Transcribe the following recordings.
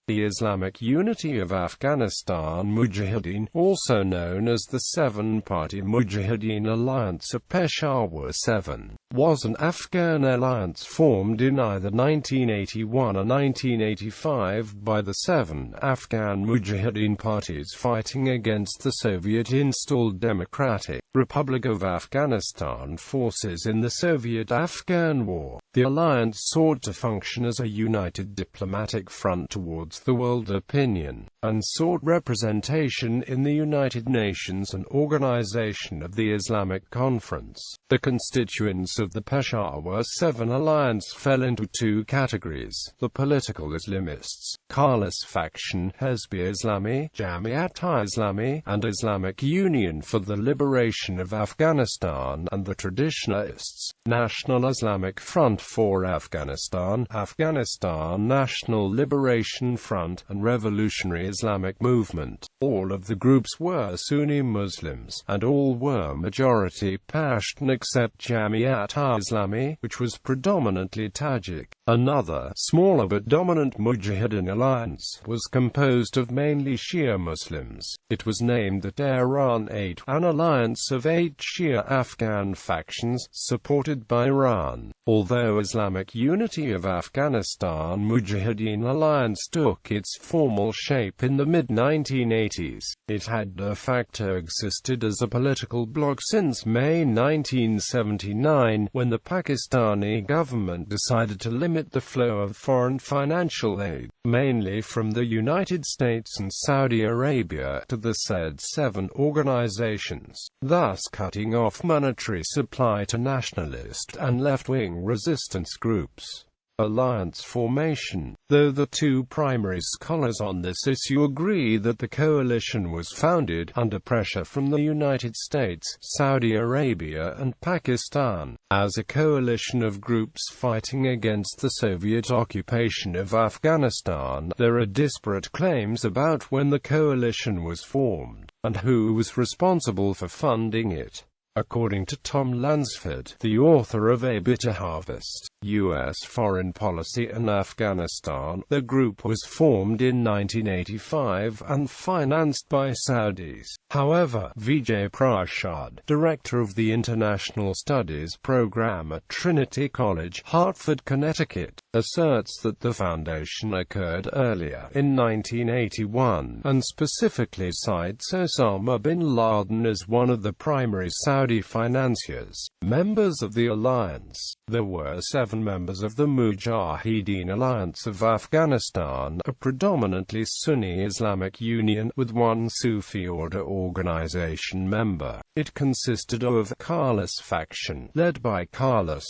The Islamic Unity of Afghanistan Mujahideen, also known as the Seven Party Mujahideen Alliance of Peshawar Seven, was an Afghan alliance formed in either 1981 or 1985 by the seven Afghan Mujahideen parties fighting against the Soviet-installed Democratic Republic of Afghanistan forces in the Soviet-Afghan War. The alliance sought to function as a united diplomatic front towards the world opinion, and sought representation in the United Nations and organization of the Islamic Conference. The constituents of the Peshawar Seven alliance fell into two categories: the political Islamists, Khalis faction, Hezbi Islami, Jamiat-i-Islami, and Islamic Union for the Liberation of Afghanistan, and the traditionalists, National Islamic Front for Afghanistan, Afghanistan National Liberation Front, and Revolutionary Islamic Movement. All of the groups were Sunni Muslims, and all were majority Pashtun except Jamiat-i-Islami, which was predominantly Tajik. Another, smaller but dominant Mujahideen alliance, was composed of mainly Shia Muslims. It was named the Tehran Eight, an alliance of 8 Shia Afghan factions, supported by Iran. Although Islamic Unity of Afghanistan Mujahideen Alliance took its formal shape in the mid-1980s, it had de facto existed as a political bloc since May 1979, when the Pakistani government decided to limit the flow of foreign financial aid, mainly from the United States and Saudi Arabia, to the said seven organizations, thus cutting off monetary supply to nationalist and left-wing resistance groups. Alliance formation. Though the two primary scholars on this issue agree that the coalition was founded under pressure from the United States, Saudi Arabia and Pakistan, as a coalition of groups fighting against the Soviet occupation of Afghanistan, there are disparate claims about when the coalition was formed, and who was responsible for funding it. According to Tom Lansford, the author of A Bitter Harvest, U.S. Foreign Policy in Afghanistan, the group was formed in 1985 and financed by Saudis. However, Vijay Prashad, director of the International Studies program at Trinity College, Hartford, Connecticut, asserts that the foundation occurred earlier, in 1981, and specifically cites Osama bin Laden as one of the primary Saudi financiers. Members of the alliance. There were 7 members of the Mujahedeen Alliance of Afghanistan, a predominantly Sunni Islamic Union, with 1 Sufi order organization member. It consisted of Khalis faction, led by Khalis;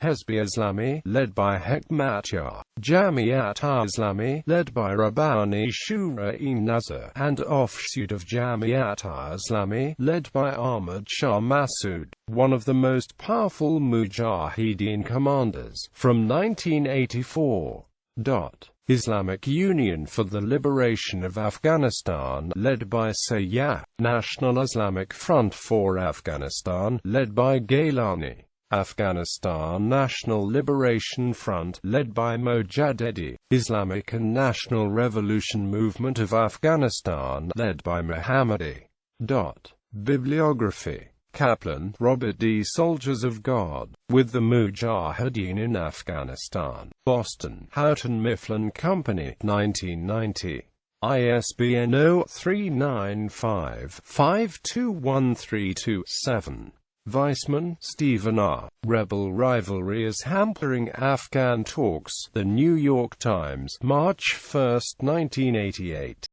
Hezbi Islami, led by Hekmatyar; Jamiat-i-Islami, led by Rabbani Shura-e-Nazar; and offshoot of Jamiat-i-Islami, led by Ahmad Shah Massoud, one of the most powerful Mujahideen commanders, from 1984. Islamic Union for the Liberation of Afghanistan, led by Sayyah; National Islamic Front for Afghanistan, led by Gailani; Afghanistan National Liberation Front, led by Mujahedeen; Islamic and National Revolution Movement of Afghanistan, led by Mohammadi. Bibliography. Kaplan, Robert D. Soldiers of God, with the Mujahedeen in Afghanistan. Boston, Houghton Mifflin Company, 1990. ISBN 0395521327. Weissman, Stephen R. Rebel Rivalry is Hampering Afghan Talks. The New York Times, March 1, 1988.